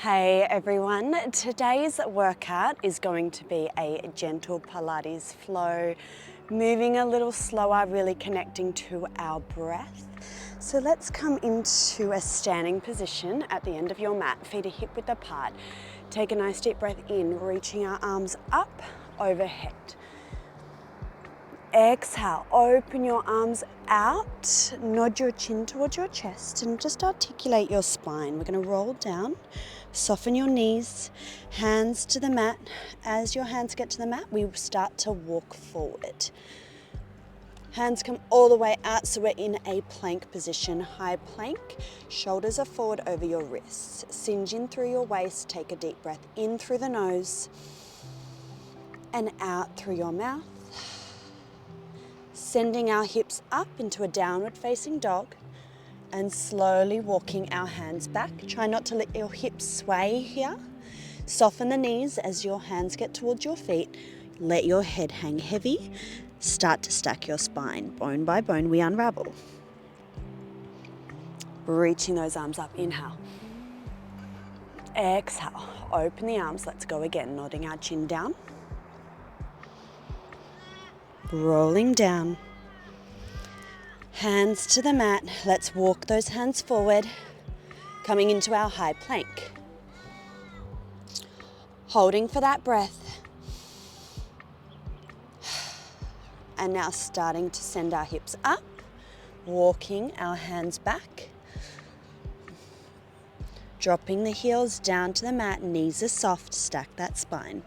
Hey everyone, today's workout is going to be a gentle Pilates flow, moving a little slower, really connecting to our breath. So let's come into a standing position at the end of your mat, feet are hip width apart. Take a nice deep breath in, reaching our arms up, overhead. Exhale, open your arms out, nod your chin towards your chest and just articulate your spine. We're going to roll down, soften your knees, hands to the mat. As your hands get to the mat, we start to walk forward. Hands come all the way out, so we're in a plank position, high plank. Shoulders are forward over your wrists. Singe in through your waist, take a deep breath in through the nose and out through your mouth. Sending our hips up into a downward facing dog and slowly walking our hands back. Try not to let your hips sway here. Soften the knees as your hands get towards your feet. Let your head hang heavy. Start to stack your spine. Bone by bone, we unravel. Reaching those arms up, inhale. Exhale, open the arms, let's go again. Nodding our chin down. Rolling down. Hands to the mat. Let's walk those hands forward. Coming into our high plank. Holding for that breath. And now starting to send our hips up. Walking our hands back. Dropping the heels down to the mat. Knees are soft. Stack that spine.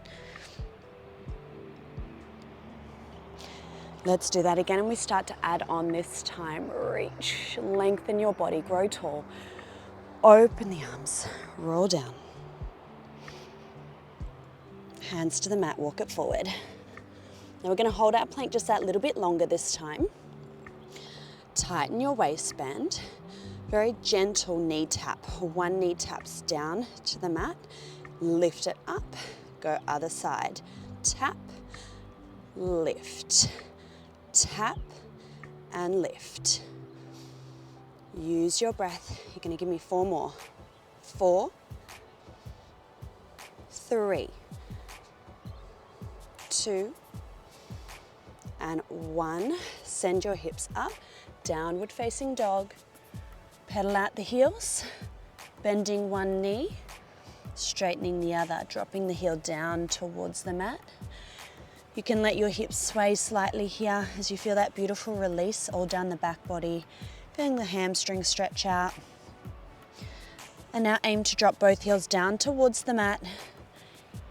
Let's do that again, and we start to add on this time. Reach, lengthen your body, grow tall. Open the arms, roll down. Hands to the mat, walk it forward. Now we're going to hold our plank just that little bit longer this time. Tighten your waistband. Very gentle knee tap. One knee taps down to the mat. Lift it up. Go other side. Tap, lift. Tap and lift. Use your breath. You're going to give me 4 more. 4, 3, 2, and 1. Send your hips up. Downward facing dog. Pedal out the heels. Bending one knee. Straightening the other. Dropping the heel down towards the mat. You can let your hips sway slightly here as you feel that beautiful release all down the back body, feeling the hamstrings stretch out. And now aim to drop both heels down towards the mat.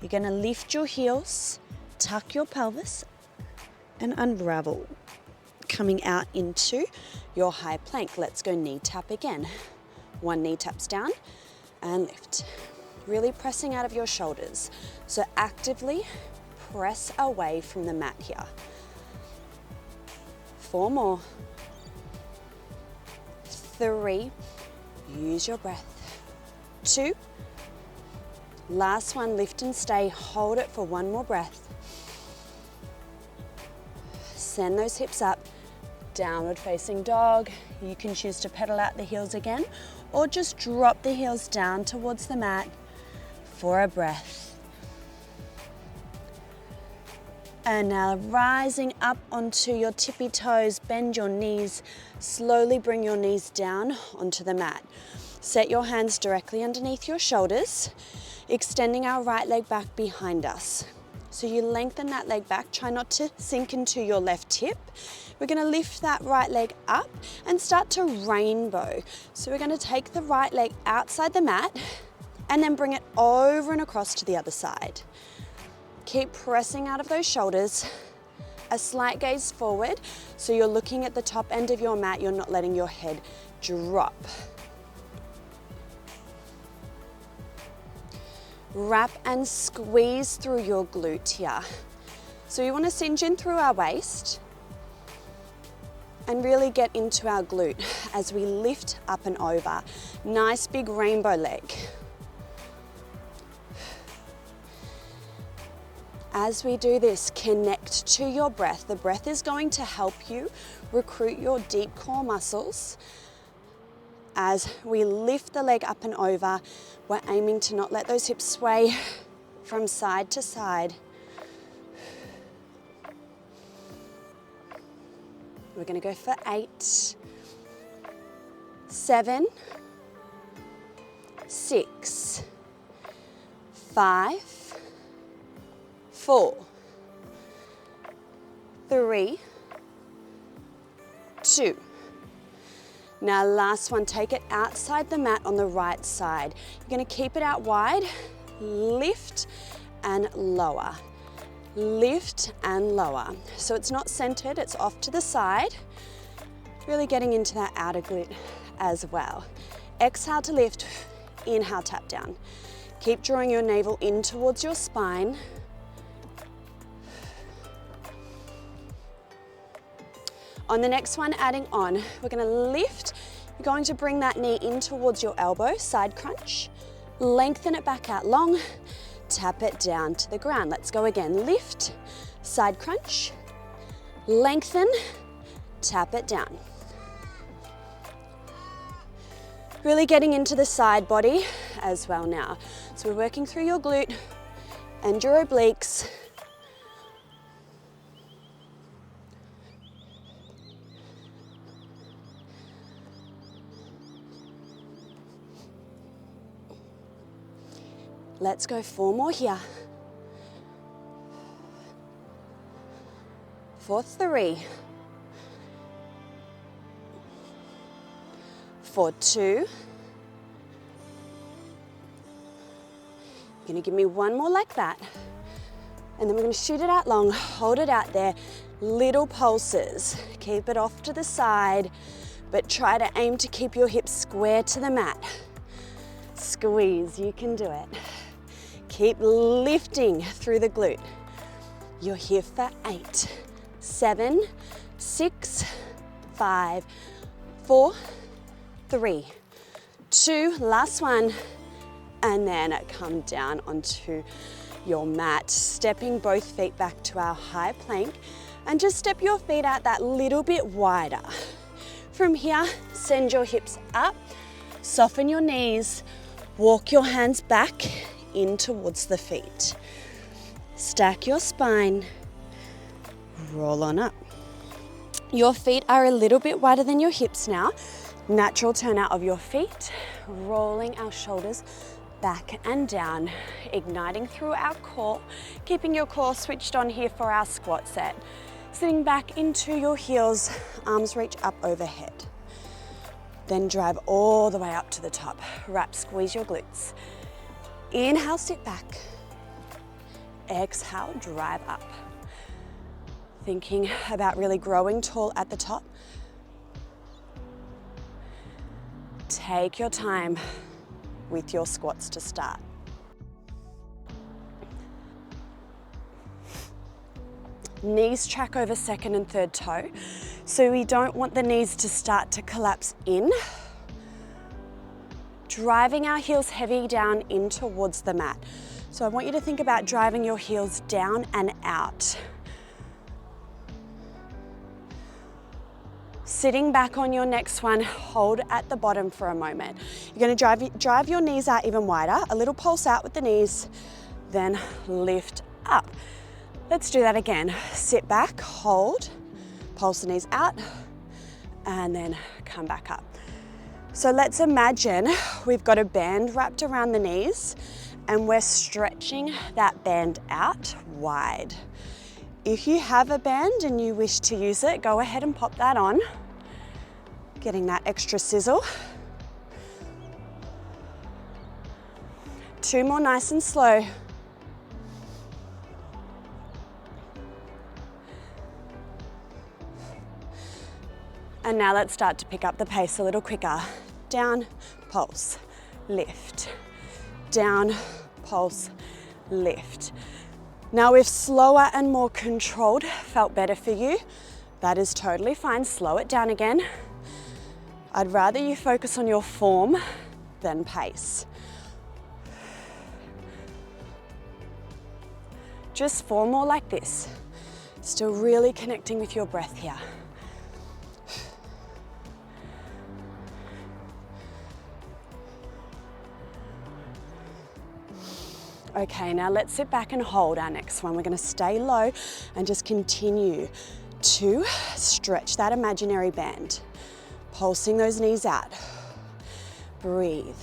You're going to lift your heels, tuck your pelvis, and unravel. Coming out into your high plank. Let's go knee tap again. One knee taps down and lift. Really pressing out of your shoulders. So actively press away from the mat here. 4 more. 3. Use your breath. 2. Last one, lift and stay. Hold it for 1 more breath. Send those hips up. Downward facing dog. You can choose to pedal out the heels again or just drop the heels down towards the mat for a breath. And now rising up onto your tippy toes, bend your knees, slowly bring your knees down onto the mat. Set your hands directly underneath your shoulders, extending our right leg back behind us. So you lengthen that leg back, try not to sink into your left hip. We're gonna lift that right leg up and start to rainbow. So we're gonna take the right leg outside the mat and then bring it over and across to the other side. Keep pressing out of those shoulders, a slight gaze forward, so you're looking at the top end of your mat, you're not letting your head drop. Wrap and squeeze through your glute here. So we want to singe in through our waist and really get into our glute as we lift up and over. Nice big rainbow leg. As we do this, connect to your breath. The breath is going to help you recruit your deep core muscles As we lift the leg up and over, we're aiming to not let those hips sway from side to side. We're going to go for 8, 7, 6, 5, 4, 3, 2. Now last one, take it outside the mat on the right side. You're going to keep it out wide, lift and lower. Lift and lower. So it's not centered, it's off to the side. Really getting into that outer glute as well. Exhale to lift, inhale, tap down. Keep drawing your navel in towards your spine. On the next one, adding on, we're going to lift. You're going to bring that knee in towards your elbow, side crunch. Lengthen it back out long. Tap it down to the ground. Let's go again. Lift, side crunch. Lengthen, tap it down. Really getting into the side body as well now. So we're working through your glute and your obliques. Let's go 4 more here. For 3. For 2. You're going to give me 1 more like that. And then we're going to shoot it out long, hold it out there. Little pulses. Keep it off to the side, but try to aim to keep your hips square to the mat. Squeeze, you can do it. Keep lifting through the glute. You're here for 8, 7, 6, 5, 4, 3, 2, last one, and then come down onto your mat, stepping both feet back to our high plank, and just step your feet out that little bit wider. From here, send your hips up, soften your knees, walk your hands back in towards the feet. Stack your spine, roll on up. Your feet are a little bit wider than your hips now. Natural turn out of your feet, rolling our shoulders back and down, igniting through our core, keeping your core switched on here for our squat set. Sitting back into your heels, arms reach up overhead. Then drive all the way up to the top. Wrap, squeeze your glutes. Inhale, sit back. Exhale, drive up. Thinking about really growing tall at the top. Take your time with your squats to start. Knees track over second and third toe. So we don't want the knees to start to collapse in. Driving our heels heavy down in towards the mat. So I want you to think about driving your heels down and out. Sitting back on your next one, hold at the bottom for a moment. You're going to drive your knees out even wider, a little pulse out with the knees, then lift up. Let's do that again. Sit back, hold, pulse the knees out, and then come back up. So let's imagine we've got a band wrapped around the knees and we're stretching that band out wide. If you have a band and you wish to use it, go ahead and pop that on. Getting that extra sizzle. 2 more nice and slow. And now let's start to pick up the pace a little quicker. Down, pulse, lift. Down, pulse, lift. Now if slower and more controlled felt better for you, that is totally fine. Slow it down again. I'd rather you focus on your form than pace. Just 4 more like this. Still really connecting with your breath here. Okay, now let's sit back and hold our next one. We're going to stay low and just continue to stretch that imaginary band. Pulsing those knees out. Breathe.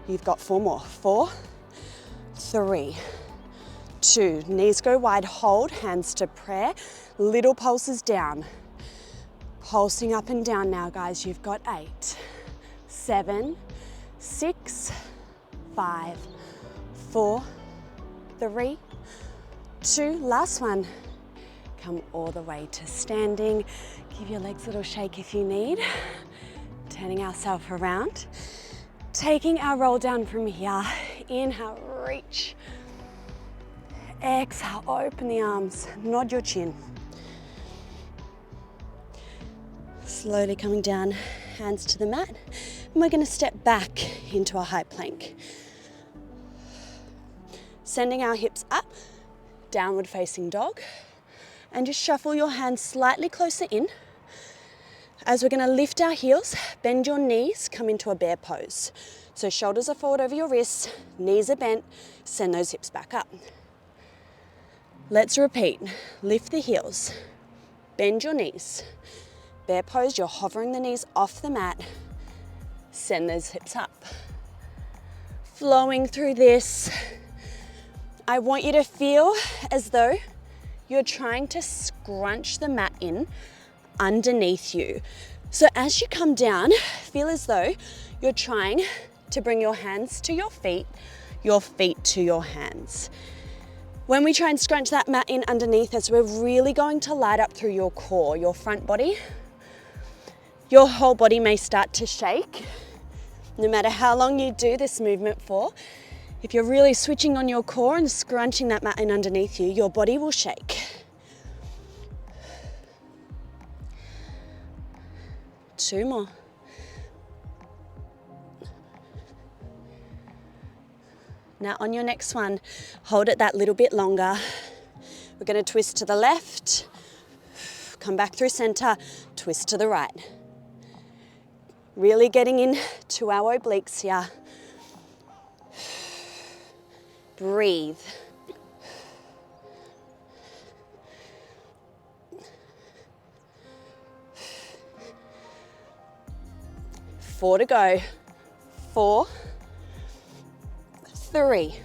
You've got 4 more. 4, 3, 2. Knees go wide, hold, hands to prayer. Little pulses down. Pulsing up and down now, guys. You've got 8, 7, 6, 5, 4, 3, 2. Last one. Come all the way to standing. Give your legs a little shake if you need. Turning ourselves around. Taking our roll down from here. Inhale, reach. Exhale, open the arms. Nod your chin. Slowly coming down, hands to the mat. And we're going to step back into a high plank. Sending our hips up, downward facing dog. And just shuffle your hands slightly closer in. As we're going to lift our heels, bend your knees, come into a bear pose. So shoulders are forward over your wrists, knees are bent, send those hips back up. Let's repeat. Lift the heels, bend your knees. Bear pose, you're hovering the knees off the mat. Send those hips up. Flowing through this, I want you to feel as though you're trying to scrunch the mat in underneath you. So as you come down, feel as though you're trying to bring your hands to your feet to your hands. When we try and scrunch that mat in underneath us, we're really going to light up through your core, your front body. Your whole body may start to shake. No matter how long you do this movement for, if you're really switching on your core and scrunching that mat in underneath you, your body will shake. 2 more. Now on your next one, hold it that little bit longer. We're going to twist to the left, come back through center, twist to the right. Really getting into our obliques here. Breathe. Four to go. 4, 3.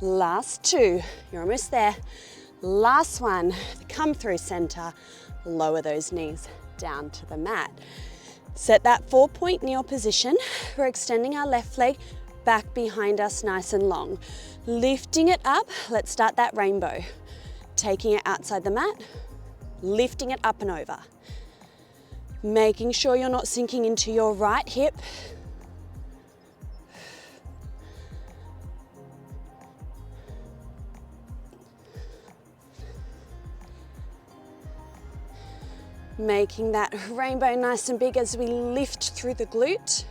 Last 2. You're almost there. Last one. Come through center. Lower those knees down to the mat. Set that 4-point kneel position. We're extending our left leg back behind us nice and long. Lifting it up. Let's start that rainbow. Taking it outside the mat. Lifting it up and over. Making sure you're not sinking into your right hip. Making that rainbow nice and big as we lift through the glute.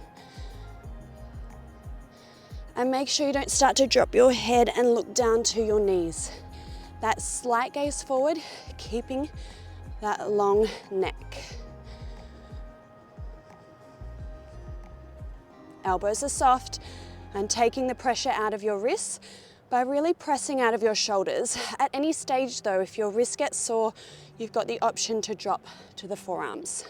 And make sure you don't start to drop your head and look down to your knees. That slight gaze forward, keeping that long neck. Elbows are soft and taking the pressure out of your wrists by really pressing out of your shoulders. At any stage though, if your wrist gets sore, you've got the option to drop to the forearms.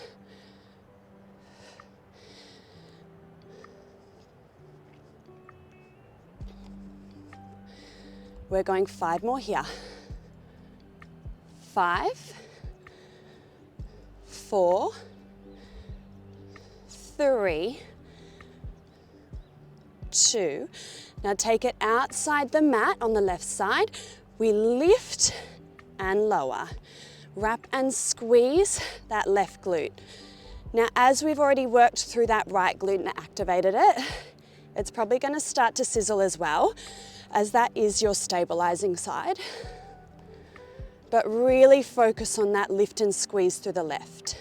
We're going 5 more here. 5, 4, 3, 2. Now take it outside the mat on the left side. We lift and lower. Wrap and squeeze that left glute. Now, as we've already worked through that right glute and activated it, it's probably going to start to sizzle as well, as that is your stabilizing side. But really focus on that lift and squeeze through the left.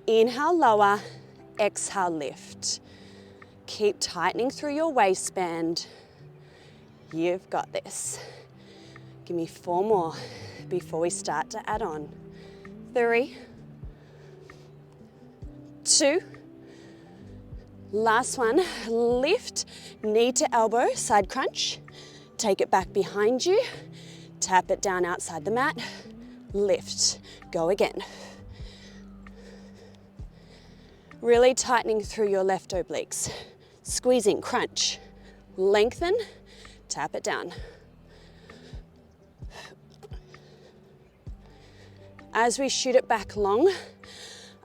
Inhale, lower. Exhale, lift. Keep tightening through your waistband. You've got this. Give me 4 more before we start to add on. 3, 2, Last one, lift, knee to elbow, side crunch. Take it back behind you, tap it down outside the mat, lift, go again. Really tightening through your left obliques. Squeezing, crunch, lengthen, tap it down. As we shoot it back long,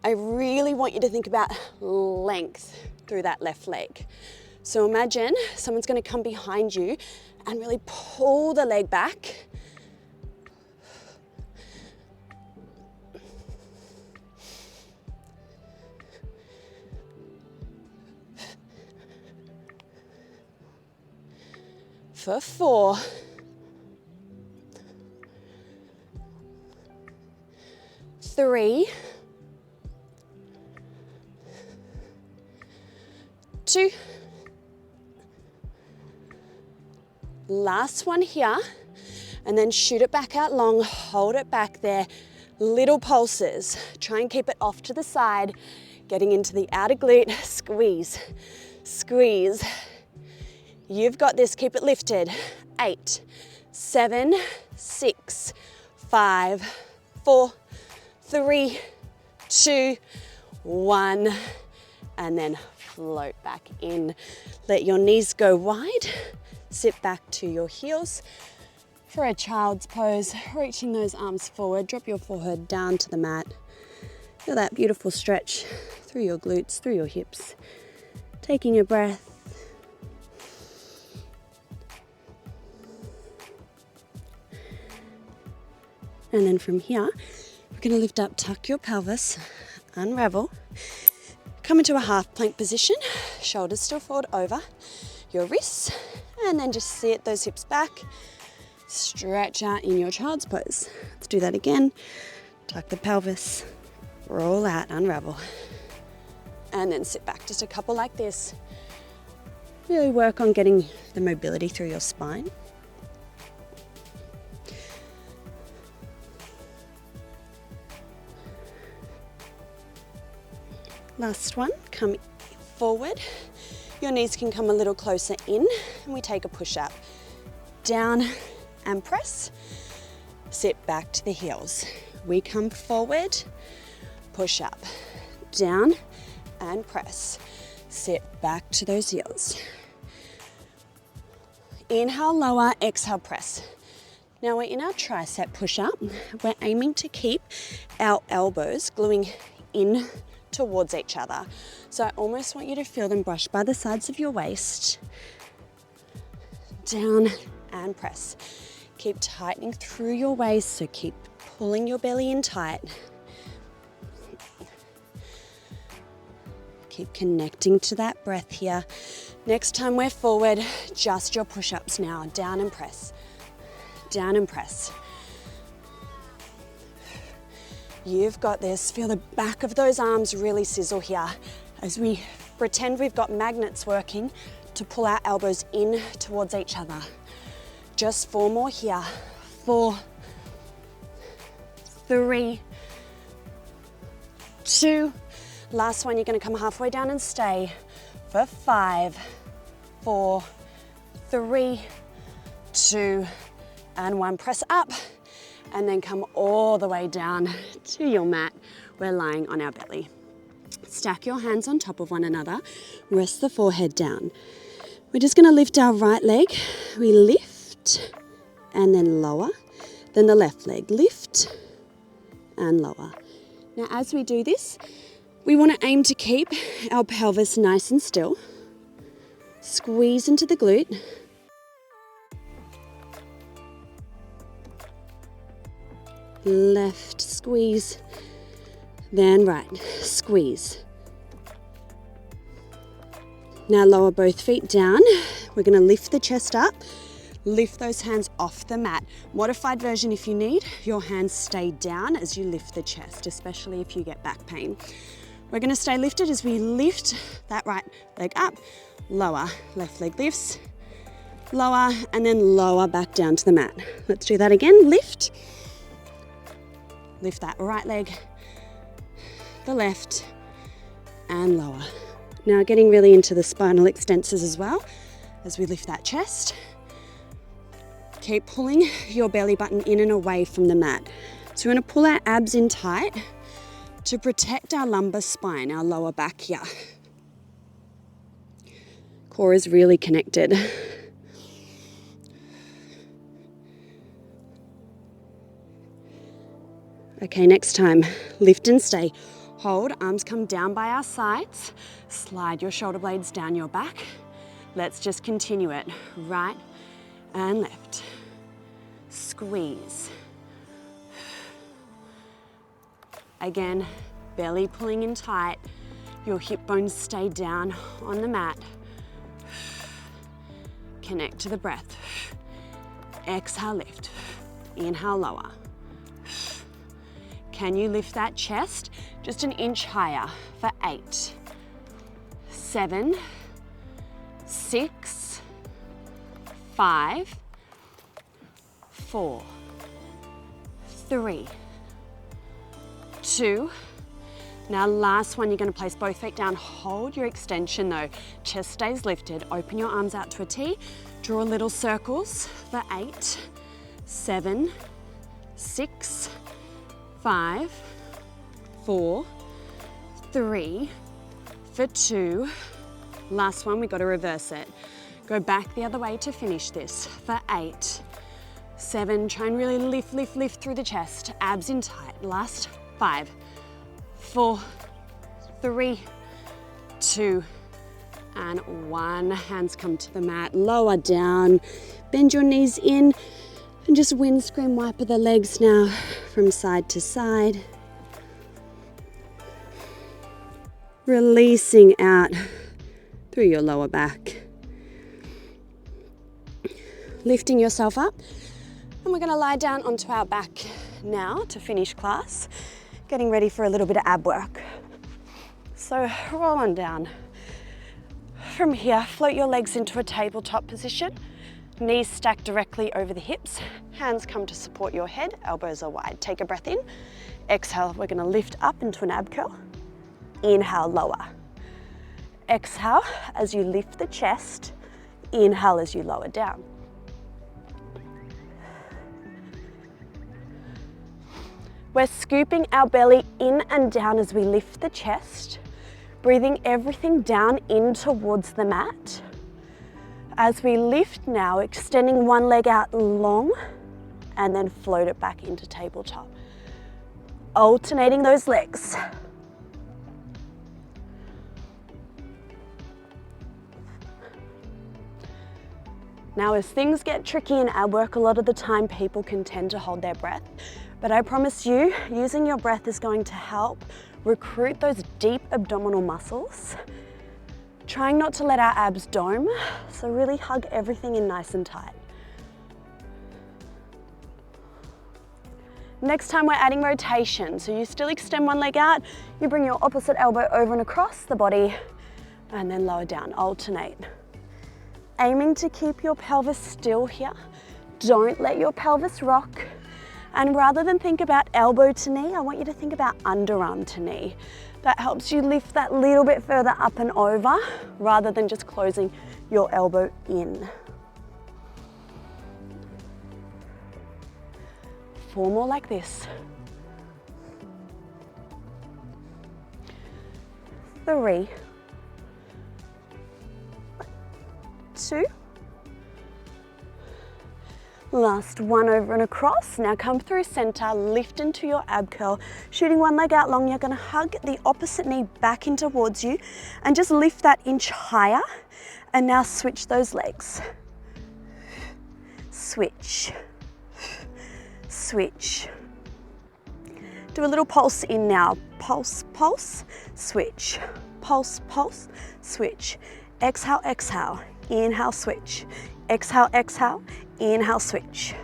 I really want you to think about length through that left leg. So imagine someone's going to come behind you and really pull the leg back. For 4, 3, 2, last one here, and then shoot it back out long, hold it back there, little pulses, try and keep it off to the side, getting into the outer glute, squeeze, squeeze. You've got this, keep it lifted. 8, 7, 6, 5, 4, 3, 2, 1, and then float back in. Let your knees go wide, sit back to your heels for a child's pose, reaching those arms forward, drop your forehead down to the mat. Feel that beautiful stretch through your glutes, through your hips. Taking a breath. And then from here, we're going to lift up, tuck your pelvis, unravel, come into a half plank position, shoulders still forward over your wrists, and then just sit those hips back, stretch out in your child's pose. Let's do that again. Tuck the pelvis, roll out, unravel, and then sit back. Just a couple like this. Really work on getting the mobility through your spine. Last one, come forward. Your knees can come a little closer in, and we take a push-up. Down and press. Sit back to the heels. We come forward, push up. Down and press. Sit back to those heels. Inhale, lower, exhale, press. Now we're in our tricep push-up. We're aiming to keep our elbows gluing in towards each other. So I almost want you to feel them brush by the sides of your waist. Down and press. Keep tightening through your waist, so keep pulling your belly in tight. Keep connecting to that breath here. Next time we're forward, just your push-ups now. Down and press. Down and press. You've got this. Feel the back of those arms really sizzle here as we pretend we've got magnets working to pull our elbows in towards each other. Just 4 more here. 4, 3, 2. Last one, you're going to come halfway down and stay for 5, 4, 3, 2, and 1. Press up. And then come all the way down to your mat. We're lying on our belly. Stack your hands on top of one another. Rest the forehead down. We're just going to lift our right leg. We lift and then lower. Then the left leg, lift and lower. Now as we do this, we want to aim to keep our pelvis nice and still. Squeeze into the glute. Left squeeze, then right squeeze. Now lower both feet down. We're going to lift the chest up, lift those hands off the mat. Modified version if you need, your hands stay down as you lift the chest, especially if you get back pain. We're going to stay lifted as we lift that right leg up, lower, left leg lifts, lower, and then lower back down to the mat. Let's do that again. Lift. Lift that right leg, the left, and lower. Now getting really into the spinal extensors as well as we lift that chest. Keep pulling your belly button in and away from the mat. So we're going to pull our abs in tight to protect our lumbar spine, our lower back here. Core is really connected. Okay, next time, lift and stay. Hold, arms come down by our sides. Slide your shoulder blades down your back. Let's just continue it. Right and left. Squeeze. Again, belly pulling in tight. Your hip bones stay down on the mat. Connect to the breath. Exhale, lift. Inhale, lower. Can you lift that chest just an inch higher for 8, 7, 6, 5, 4, 3, 2. Now last one, you're going to place both feet down. Hold your extension though. Chest stays lifted. Open your arms out to a T. Draw little circles for 8, 7, 6, 5, 4, 3, for 2. Last one, we've got to reverse it. Go back the other way to finish this for 8, 7. Try and really lift, lift, lift through the chest. Abs in tight. Last 5, 4, 3, 2, and 1. Hands come to the mat. Lower down. Bend your knees in. And just windscreen wiper the legs now from side to side. Releasing out through your lower back. Lifting yourself up. And we're going to lie down onto our back now to finish class. Getting ready for a little bit of ab work. So roll on down. From here, float your legs into a tabletop position. Knees stacked directly over the hips. Hands come to support your head. Elbows are wide. Take a breath in. Exhale, we're going to lift up into an ab curl. Inhale, lower. Exhale as you lift the chest. Inhale as you lower down. We're scooping our belly in and down as we lift the chest. Breathing everything down in towards the mat. As we lift now, extending one leg out long and then float it back into tabletop. Alternating those legs. Now, as things get tricky in ab work, a lot of the time people can tend to hold their breath, but I promise you, using your breath is going to help recruit those deep abdominal muscles. Trying not to let our abs dome, so really hug everything in nice and tight. Next time we're adding rotation, so you still extend one leg out, you bring your opposite elbow over and across the body, and then lower down, alternate. Aiming to keep your pelvis still here. Don't let your pelvis rock. And rather than think about elbow to knee, I want you to think about underarm to knee. That helps you lift that little bit further up and over rather than just closing your elbow in. 4 more like this. 3, 2. Last one, over and across. Now come through center, lift into your ab curl. Shooting one leg out long, you're going to hug the opposite knee back in towards you and just lift that inch higher. And now switch those legs. Switch. Switch. Do a little pulse in now. Pulse, pulse, switch. Pulse, pulse, switch. Exhale, exhale. Inhale, switch. Exhale, exhale. Inhale, switch.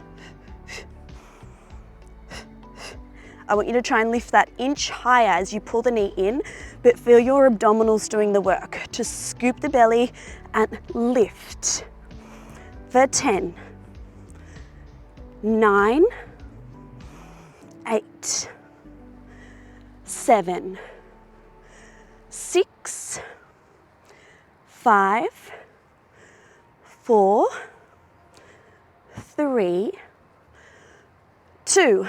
I want you to try and lift that inch higher as you pull the knee in, but feel your abdominals doing the work. Just scoop the belly and lift. For 10, 9, 8, 7, 6, 5, 4, 3, 2.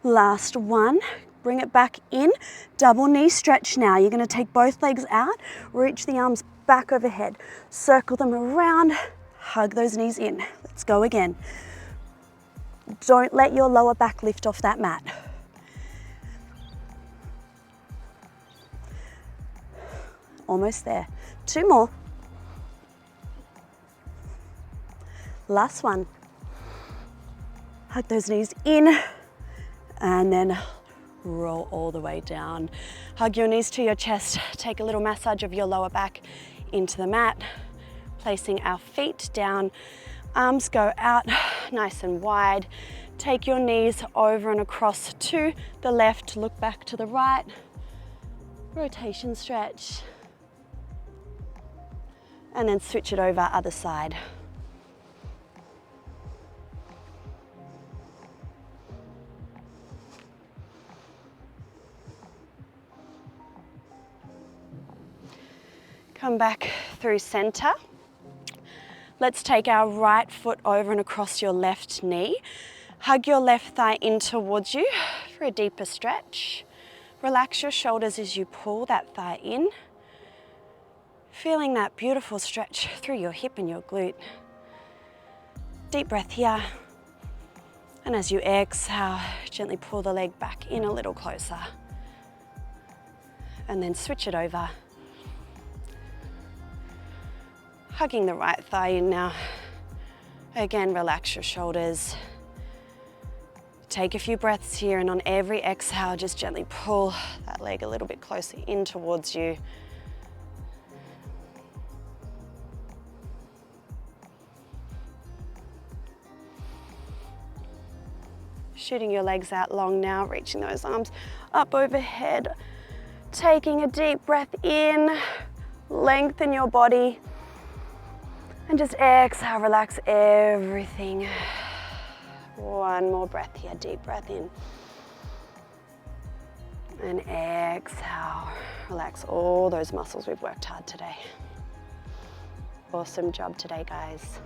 Last one. Bring it back in. Double knee stretch now. You're going to take both legs out, reach the arms back overhead, circle them around, hug those knees in. Let's go again. Don't let your lower back lift off that mat. Almost there. 2 more. Last one. Hug those knees in and then roll all the way down. Hug your knees to your chest. Take a little massage of your lower back into the mat. Placing our feet down. Arms go out nice and wide. Take your knees over and across to the left. Look back to the right. Rotation stretch. And then switch it over other side. Come back through center. Let's take our right foot over and across your left knee. Hug your left thigh in towards you for a deeper stretch. Relax your shoulders as you pull that thigh in. Feeling that beautiful stretch through your hip and your glute. Deep breath here. And as you exhale, gently pull the leg back in a little closer. And then switch it over. Hugging the right thigh in now. Again, relax your shoulders. Take a few breaths here, and on every exhale, just gently pull that leg a little bit closer in towards you. Shooting your legs out long now, reaching those arms up overhead. Taking a deep breath in, lengthen your body. And just exhale, relax everything. One more breath here, deep breath in. And exhale, relax all those muscles we've worked hard today. Awesome job today, guys.